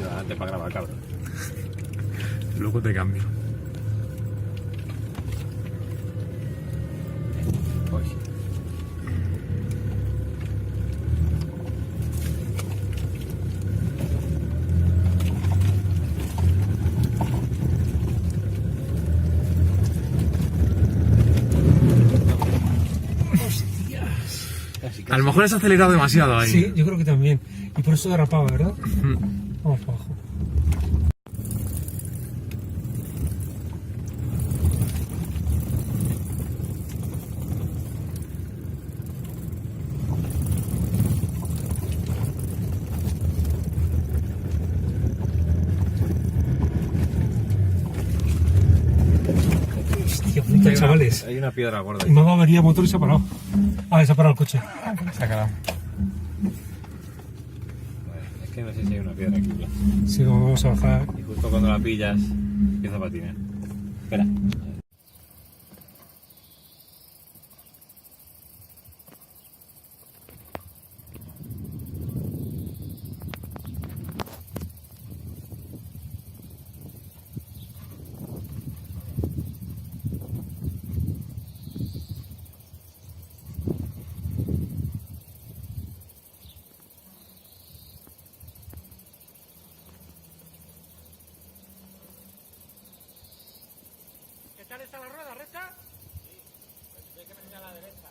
venido adelante para grabar, cabrón. Luego te cambio. Pues. A lo mejor has acelerado demasiado ahí. Sí, yo creo que también. Y por eso derrapaba, ¿verdad? Vamos para abajo. Hostia puta, chavales. Hay una piedra gorda. Y me ha avería motor y se ha parado. Ah, se ha parado el coche. Se ha quedado. Es que no sé si hay una piedra aquí. Ya. Sí, vamos a bajar. Y justo cuando la pillas, empieza a patinar. Espera. ¿Qué tal está la rueda, recta? Hay que venir a la derecha.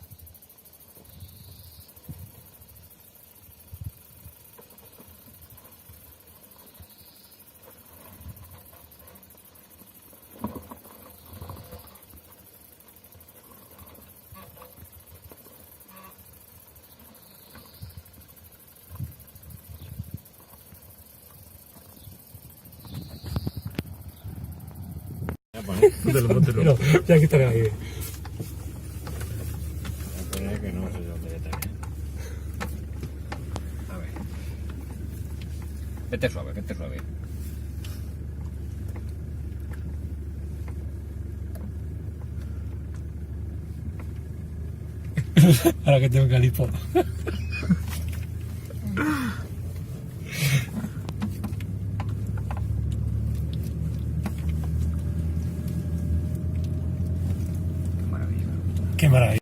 Pero ya quitaré ahí. Voy a poner que no sé dónde ya tenía. A ver. Vete suave, vete suave. Ahora que tengo calipo.